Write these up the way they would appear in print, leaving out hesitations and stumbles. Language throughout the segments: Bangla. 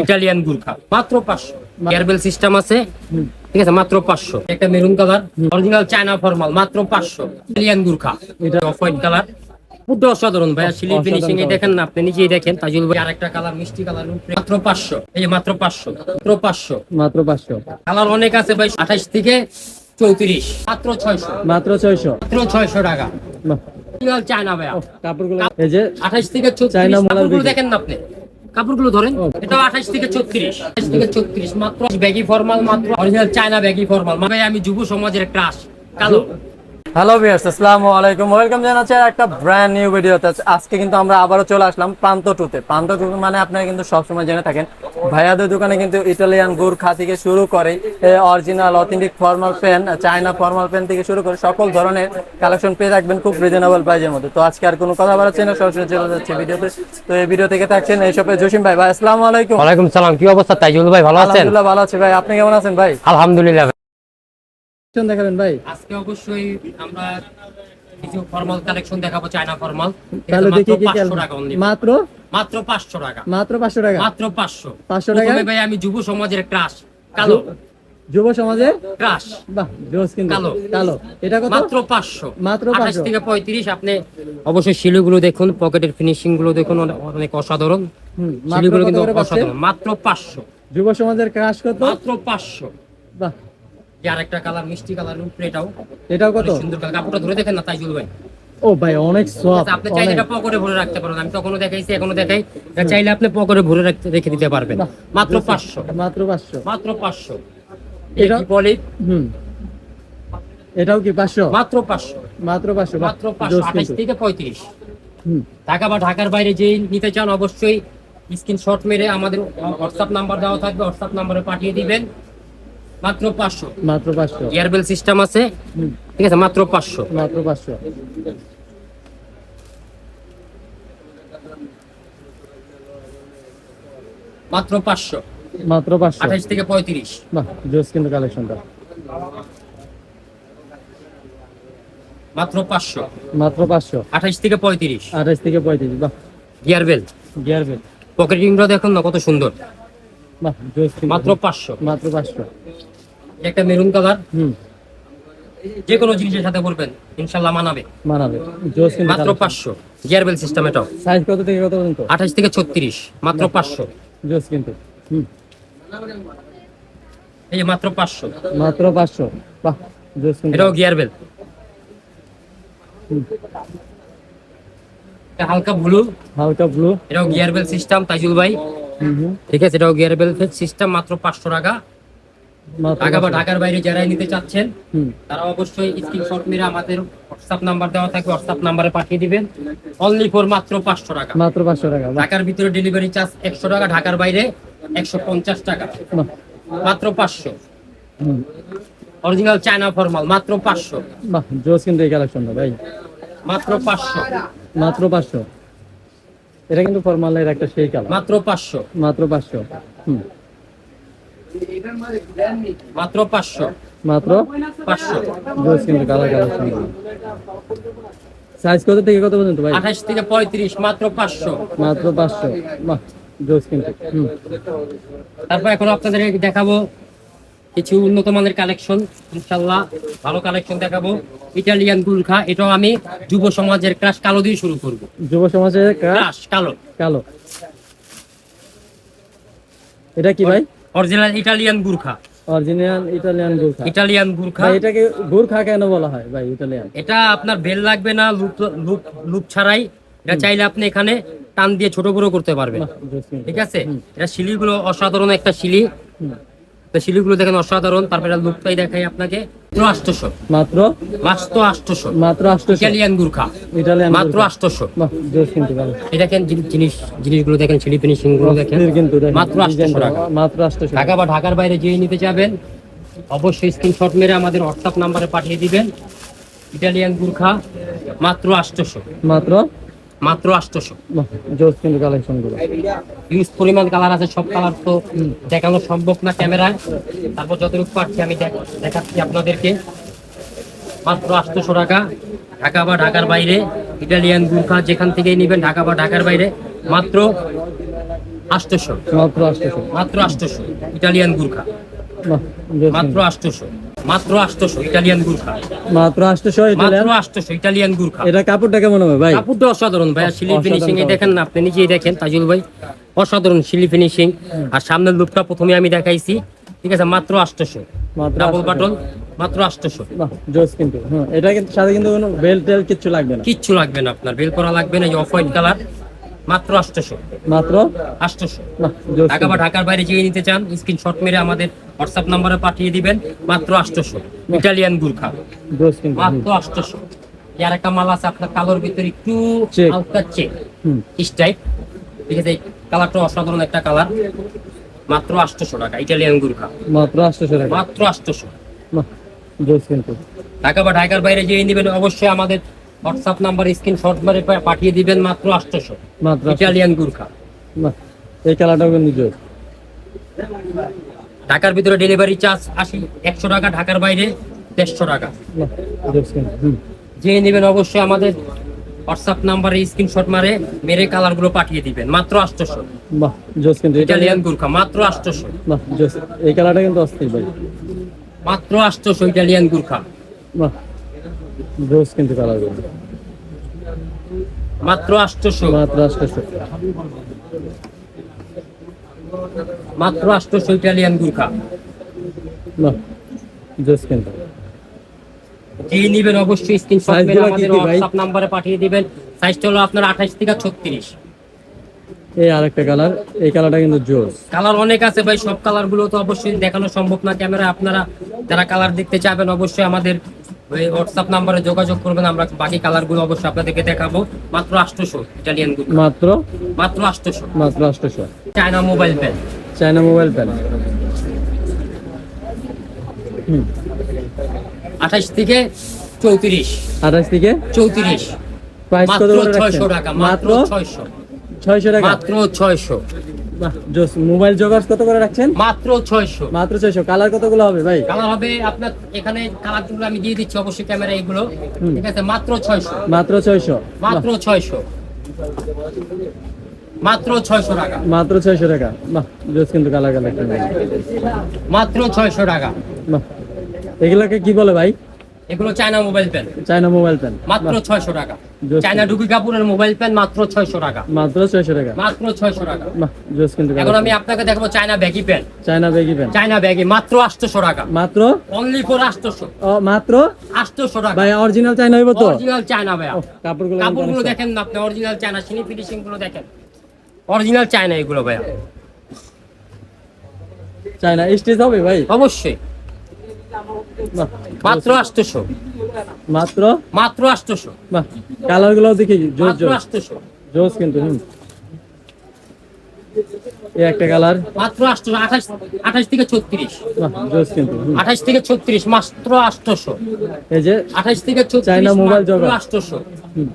ইটালিয়ান গুরখা মাত্র 500। এয়ারবেল সিস্টেম আছে, ঠিক আছে, মাত্র 500। একটা maroon colour original China formal মাত্র 500। ইটালিয়ান গুরখা, এটা অফ হোয়াইট কালার, পুরো অসাধারণ ভাইয়া। সিলি ফিনিশিং এ দেখেন না, আপনি নিজেই দেখেন। তাজুল ভাই আরেকটা কালার মিষ্টি কালার মাত্র 500। এই যে মাত্র 500, মাত্র 500, মাত্র 500। কালার অনেক আছে ভাই, 28 থেকে 34, মাত্র 600, মাত্র 600। মাত্র 600 টাকা। বাহ, অরিজিনাল চায়না ভাইয়া, কাপড়গুলো এই যে 28 থেকে 34। চায়না মালার কাপড়গুলো বিক্রি। দেখেন না আপনি, কাপড়গুলো ধরেন, এটা 28 থেকে 34, 28 থেকে 34 মাত্র। ব্যাগি ফর্মাল মাত্র, অরিজিনাল চায়না ব্যাগি ফর্মাল। ভাই আমি যুব সমাজের ক্রাশ কালো। হ্যালো ভিউয়ার্স, আসসালামু আলাইকুম, ওয়েলকাম জানাচ্ছি একটা ব্র্যান্ড নিউ ভিডিওতে। আজকে কিন্তু আমরা আবারও চলে আসলাম প্রান্ত টুতে। প্রান্ত টু মানে আপনারা কিন্তু সবসময় জেনে থাকেন, ভাইয়াদের দোকানে কিন্তু ইটালিয়ান গুরখা থেকে শুরু করে original authentic formal pant, China formal pant থেকে শুরু করে সকল ধরনের কালেকশন পেয়ে রাখবেন খুব রিজনেবল প্রাইজের মধ্যে। তো আজকে আর কোনো কথা বাড়াচ্ছি না, সরাসরি চলে যাচ্ছে ভিডিওতে। তো এই ভিডিও থেকে থাকছেন এই শপে জসিম ভাই। ভাই আসসালামু আলাইকুম। ওয়ালাইকুম সালাম, কি অবস্থা তাইজুল ভাই, ভালো আছেন? আলহামদুলিল্লাহ ভালো আছি ভাই, আপনি কেমন আছেন ভাই? আলহামদুলিল্লাহ। দেখাবেন ভাই, আজকে অবশ্যই আমরা কিছু ফর্মাল কালেকশন দেখাবো, চায়না ফর্মাল। তাহলে দেখি কি 500 টাকা only। মাত্র মাত্র 500 টাকা, মাত্র 500 টাকা, মাত্র 500। 500 টাকা। প্রথমে ভাই আমি যুব সমাজের ক্রাশ কালো, যুব সমাজে ক্রাশ বাহ জোস কিন্তু কালো। কালো, এটা কত? মাত্র 500, মাত্র 28 500। থেকে 35। আপনি অবশ্যই শিলুগুলো দেখুন, পকেটের ফিনিশিং গুলো দেখুন, অনেক অসাধারণ। মাত্র শিলুগুলো কত কিন্তু করে পাচ্ছেন? অসাধারণ, মাত্র 500। যুব সমাজের ক্রাশ কত? মাত্র 500। বাহ, যে আরেকটা কালার মিষ্টি কালার উপরে, এটাও কত? অনেক সুন্দর কালার। কাপড়টা ধরে দেখেন না তাইজুল ভাই, ও ভাই অনেক সফট। আপনি চাইলে এটা পকেটে ভরে রাখতে পারেন। আমি তখনও দেখাইছি, এখনো দেখাই, এটা চাইলে আপনি পকেটে ভরে রেখে দিতে পারবেন। মাত্র 500, মাত্র 500। মাত্র 500। এটা এটা পলি, এটাও কি 500? মাত্র 500, মাত্র 500। বাহ, মাত্র 500। জোস 28 কিন্তু। থেকে 35। হুম, ঢাকা বা ঢাকার বাইরে যেই নিতে চান অবশ্যই স্ক্রিনশট মেরে আমাদের হোয়াটসঅ্যাপ নাম্বার দেওয়া থাকবে, হোয়াটসঅ্যাপ নাম্বারে পাঠিয়ে দিবেন। মাত্র 500। মাত্র 500। এয়ারবেল সিস্টেম আছে, ঠিক আছে, মাত্র 500। মাত্র 500। মাত্র 500, মাত্র 500। 28 থেকে 35। বাহ, জোস কিন্তু কালেকশনটা। মাত্র 500, মাত্র 500। 28 থেকে 35। 28 থেকে 35। বাহ, গিয়ারবেল গিয়ার বেল। পকেটিংটা দেখুন না কত সুন্দর, বাহ, জোস কিন্তু। মাত্র 500। মাত্র 500। একটা মেরুন কালার, হুম, যে কোনো জিনিসের সাথে পরবেন ইনশাআল্লাহ মানাবে। মানাবে, জোস কিন্তু। মাত্র 500। গিয়ারবেল সিস্টেম, এটাও সাইজ কত থেকে কত পর্যন্ত? 28 থেকে 36, মাত্র 500। জোস কিন্তু। হুম, এই যে মাত্র 500। মাত্র 500। বাহ, জোস কিন্তু। এটাও গিয়ারবেল, এটা হালকা ব্লু, হালকা ব্লু। এটাও গিয়ারবেল সিস্টেম তাইজুল ভাই, হুম, ঠিক আছে, এটাও গিয়ারবেল সিস্টেম, মাত্র 500 টাকা। মাত্র ঢাকা বা 500। ঢাকার বাইরে যারাই নিতে চাচ্ছেন হুম, তারা অবশ্যই স্ক্রিনশট মেরে আমাদের হোয়াটসঅ্যাপ নাম্বার দেওয়া থাকবে, হোয়াটসঅ্যাপ নাম্বারে পাঠিয়ে দিবেন। অনলি ফর মাত্র 500 টাকা। মাত্র 500 টাকা। বাহ, ঢাকার ভিতরে ডেলিভারি চার্জ 100 টাকা, ঢাকার বাইরে 150 টাকা। বাহ, মাত্র 500। হুম, অরিজিনাল চায়না ফরমাল মাত্র 500, বাহ, জোস কিন্তু এই কালেকশনটা ভাই। মাত্র 500, মাত্র 500। এটা কিন্তু ফরমালের একটা সেই কালার। মাত্র 500, মাত্র 500। হুম, মাত্র 500, মাত্র 500। জোস কিন্তু কালার কালেকশন। সাইজ কত থেকে কত পর্যন্ত ভাই? 28 থেকে 35, মাত্র 500। মাত্র 500। বাহ, জোস কিন্তু। হুম, তারপর এখন আপনাদের দেখাবো কিছু উন্নত মানের কালেকশন, ইনশাআল্লাহ ভালো কালেকশন দেখাবো। ইটালিয়ান গুরখা, এটাও আমি যুব সমাজের ক্রাশ কালো দিয়ে শুরু করব। যুব সমাজের ক্রাশ কালো, কালো। এটা কি ভাই? Original Italian Gurkha, original Italian Gurkha. Italian Gurkha. ভাই এটাকে গুরখা কেন বলা হয় ভাই ইটালিয়ান? এটা আপনার বেল লাগবে না, লুপ লুপ লুপ ছাড়াই। এটা চাইলে আপনি এখানে টান দিয়ে ছোট বড় করতে পারবেন, বাহ, জোস কিন্তু। ঠিক আছে। এটা শিলিগুলো অসাধারণ একটা শিলি, হুম, তো শিলিগুলো দেখেন অসাধারণ। তারপরে এটা লুপটাই দেখাই আপনাকে, মাত্র 800, মাত্র মাত্র 800। মাত্র 800। ইটালিয়ান গুরখা ইটালিয়ান মাত্র গুরখা। 800। বাহ, জোস কিন্তু ভালো। এই দেখেন জিনিসগুলো দেখেন, শিলি ফিনিশিং গুলো দেখেন, অস্থির কিন্তু দেখেন, মাত্র 800 টাকা। মাত্র 800। ঢাকা বা ঢাকার বাইরে যেই নিতে যাবেন অবশ্যই স্ক্রিনশট মেরে আমাদের হোয়াটসঅ্যাপ নাম্বারে পাঠিয়ে দিবেন। ইটালিয়ান গুরখা মাত্র 800, মাত্র মাত্র 800। বাহ, জোস কিন্তু কালেকশন গুলো। ইউজ পরিমাণ কালার আছে, সব কালার তো দেখানো সম্ভব না ক্যামেরায়, তারপর যতটুকু পারছি আমি দেখাচ্ছি আপনাদেরকে। মাত্র 800 টাকা। ঢাকা বা ঢাকার বাইরে ইটালিয়ান গুরখা যেখান থেকে নেবেন, ঢাকা বা ঢাকার বাইরে মাত্র 800 মাত্র 800। মাত্র 800 ইটালিয়ান গুরখা বাহ, বেশ মাত্র সুন্দর। 800 মাত্র 800 ইটালিয়ান গুরখা মাত্র 800 মাত্র ইটালিয়ান। 800 ইটালিয়ান গুরখা এটা কাপড়টা কেমন হবে ভাই? কাপড়টা অসাধারণ ভাই শিলি অসাধারণ ফিনিশিং এ কাপড়। দেখেন না আপনি নিজেই দেখেন তাজুল ভাই অসাধারণ শিলি ফিনিশিং আর সামনের লুকটা প্রথমে আমি দেখাইছি ঠিক আছে মাত্র 800 মাত্র ডাবল 800 বাটন মাত্র 800 বাহ, জোস কিন্তু। হ্যাঁ, এটা কিন্তু সাথে কিন্তু কোনো বেল্ট টেল কিচ্ছু লাগবে না। কিচ্ছু লাগবে না আপনার বেল করা লাগবে না এই অফ হোয়াইট কালার মাত্র 800 মাত্র 800 বাহ, জোস ঢাকা বা কিন্তু। ঢাকার বাইরে যেয়ে নিতে চান স্ক্রিনশট মেরে আমাদের হোয়াটসঅ্যাপ নম্বরে পাঠিয়ে দিবেন মাত্র 800 ইটালিয়ান গুরখা জোস কিন্তু। মাত্র 800 আর একটা মাল আছে আপনার কালোর ভিতরে একটু চেক। হালকা চেক হুম, স্টাইপ ঠিক আছে এই কালারটা অসাধারণ একটা কালার মাত্র 800 টাকা ইটালিয়ান গুরখা মাত্র 800 টাকা। মাত্র 800 বাহ, জোস কিন্তু। ঢাকা বা ঢাকার বাইরে যেয়ে নেবেন অবশ্যই আমাদের হোয়াটসঅ্যাপ নাম্বার স্ক্রিনশট মেরে পাঠিয়ে দিবেন মাত্র 800 মাত্র 800। ইটালিয়ান গুরখা বাহ, এই কালারটাও কিন্তু জোস। ঢাকার ভিতরে ডেলিভারি চার্জ 100 টাকা ঢাকার বাইরে 150 টাকা বাহ, জোস কিন্তু। হুম, যে নেবেন অবশ্যই আমাদের হোয়াটসঅ্যাপ নাম্বারে স্ক্রিনশট মেরে কালারগুলো পাঠিয়ে দিবেন মাত্র 800 বাহ, জোস কিন্তু। ইটালিয়ান গুরখা মাত্র 800 বাহ, জোস। এই কালারটা কিন্তু অস্থির ভাই। মাত্র 800 ইটালিয়ান গুরখা বাহ, জোস কিন্তু কালারগুলো। মাত্র 800 মাত্র 800। মাত্র 800 ইটালিয়ান গুরখা বাহ, জোস কিন্তু। যে নেবেন অবশ্যই স্ক্রিনশট Size মেরে গুলো কি আমাদের কি ভাই? হোয়াটসঅ্যাপ নাম্বারে পাঠিয়ে দিবেন সাইজটা হলো আপনার 28 থেকে 36 এই আরেকটা কালার, এই কালারটা কিন্তু জোস। কালার অনেক আছে ভাই সব কালার গুলো তো অবশ্যই দেখানো সম্ভব না ক্যামেরা আপনারা যারা কালার দেখতে চাইবেন অবশ্যই আমাদের হোয়াটসঅ্যাপ নাম্বারে যোগাযোগ করবেন আমরা বাকি কালার গুলো অবশ্যই আপনাদেরকে দেখাবো মাত্র 800 ইটালিয়ান গুলো মাত্র মাত্র 800 মাত্র 800। China mobile fan China mobile fan. হুম, 28 থেকে 34 28 থেকে 34 প্রাইস কত মাত্র করে রাখছেন? 600 টাকা মাত্র 600 600 টাকা। মাত্র 600 বাহ, জোস। মোবাইল জোগাড় কত করে রাখছেন? মাত্র 600 মাত্র 600। কালার কতগুলো হবে ভাই? কালার হবে আপনার এখানে কালারগুলো আমি দিয়ে দিচ্ছি অবশ্যই ক্যামেরা এগুলো হুম। ঠিক আছে মাত্র 600 মাত্র 600। মাত্র 600 মাত্র 600 টাকা মাত্র 600 টাকা। বাহ, জোস কিন্তু কালার কালেকশন। মাত্র 600 টাকা বাহ, এগুলোকে কি বলে ভাই? এগুলো China mobile fan China mobile pan. মাত্র 600 টাকা জোস। চায়না ডুবি কাপুরের মোবাইল প্যান মাত্র 600 টাকা মাত্র 600 টাকা। মাত্র 600 টাকা বাহ, জোস কিন্তু এখন কালার। আমি আপনাকে দেখাবো China baggy pan China baggy pan. China baggy মাত্র 800 টাকা মাত্র অনলি ফর 800 ও, মাত্র 800 টাকা ভাই অরিজিনাল চায়না হইব তো? অরিজিনাল চায়না ভাইয়া ও, কাপড়গুলো কাপড়গুলো অনেক দেখেন না আপনি অরিজিনাল চায়না সিনি ফিনিশিং গুলো দেখেন অরিজিনাল চায়না এগুলো ভাইয়া soft। চায়না স্টেজ হবে ভাই? অবশ্যই বাহ, মাত্র 800 মাত্র মাত্র 800 বাহ, কালারগুলো দেখি জোস মাত্র জোস 800 জোস কিন্তু। হুম, এই একটা কালার। মাত্র 800 28 থেকে 36 বাহ, জোস কিন্তু। হুম, 28 থেকে 36 মাত্র 800 এই যে 28 থেকে 36 চায়না মোবাইল মাত্র জগৎ। 800 হুম,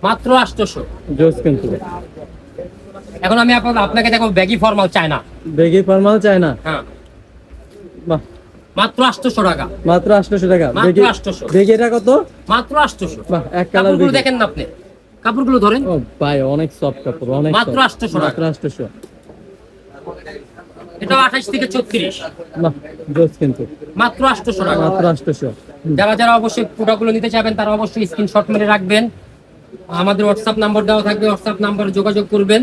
মাত্র 800 জোস কিন্তু। এখন আমি আপনাকে দেখো baggy formal China baggy formal China. হ্যাঁ বাহ, মাত্র 800 টাকা মাত্র 800 টাকা। মাত্র বেগি 800 বেগি এটা কত? মাত্র 800 বাহ, এক কালার কাপড়গুলো বেগি। দেখেন না আপনি কাপড়গুলো ধরেন ও ভাই অনেক সফট কাপড়, অনেক মাত্র soft। 800 টাকা। মাত্র 800। এটা 28 থেকে 36 বাহ, জোস কিন্তু। মাত্র 800 টাকা মাত্র 800। যারা যারা অবশ্যই প্রোডাক্টগুলো নিতে চাইবেন তারা অবশ্যই স্ক্রিনশট মেরে রাখবেন আমাদের হোয়াটসঅ্যাপ নাম্বার দেওয়া থাকবে হোয়াটসঅ্যাপ নাম্বারে যোগাযোগ করবেন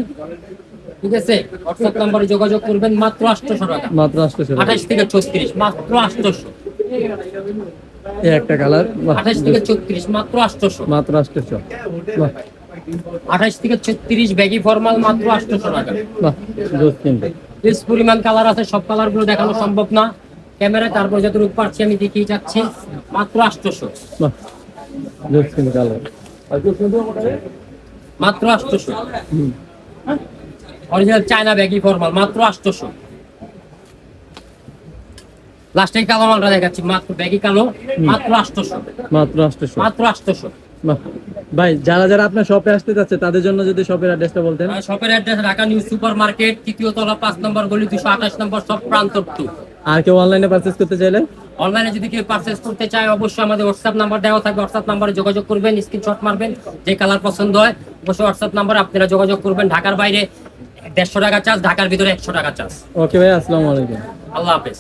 ঠিক আছে হোয়াটসঅ্যাপ নাম্বারে যোগাযোগ করবেন মাত্র 800 টাকা মাত্র 800 টাকা। 28 থেকে 36 মাত্র 800 এই একটা কালার। বাহ, 28 থেকে 36 মাত্র 800 মাত্র 800। বাহ, 28 থেকে 36 ব্যাগি ফর্মাল মাত্র 800 টাকা বাহ, জোস কিন্তু। বেশ পরিমাণ কালার আছে সব কালারগুলো দেখানো সম্ভব না ক্যামেরায় তারপর যতটুকু পারছি আমি দেখিয়ে যাচ্ছি মাত্র 800 বাহ, জোস কিন্তু কালার। মাত্র 800 হুম, অরিজিনাল চায়না ব্যাগি ফর্মাল মাত্র 800 লাস্টে কালো মালটা দেখাচ্ছি মাত্র ব্যাগি কালো মাত্র 800 মাত্র 800। মাত্র 800 বাহ, ভাই যারা যারা আপনার শপে আসতে যাচ্ছে তাদের জন্য যদি শপের অ্যাড্রেসটা বলতেন। শপের address Dhaka new super market তৃতীয় তলা 5 নম্বর গলি 228 নম্বর সব প্রান্ত 2 আর কেউ অনলাইনে পারচেজ করতে চাইলে? অনলাইনে যদি কেউ পারচেজ করতে চায় অবশ্যই আমাদের হোয়াটসঅ্যাপ নাম্বার দেওয়া থাকবে, হোয়াটসঅ্যাপ নাম্বারে যোগাযোগ করবেন, স্ক্রিনশট মারবেন, যে কালার পছন্দ হয় অবশ্যই হোয়াটসঅ্যাপ নাম্বারে আপনারা যোগাযোগ করবেন। ঢাকার বাইরে 150 টাকা চার্জ, ঢাকার ভিতরে 100 টাকা চার্জ। ওকে ভাই, আসসালামু আলাইকুম। আল্লাহ হাফেজ।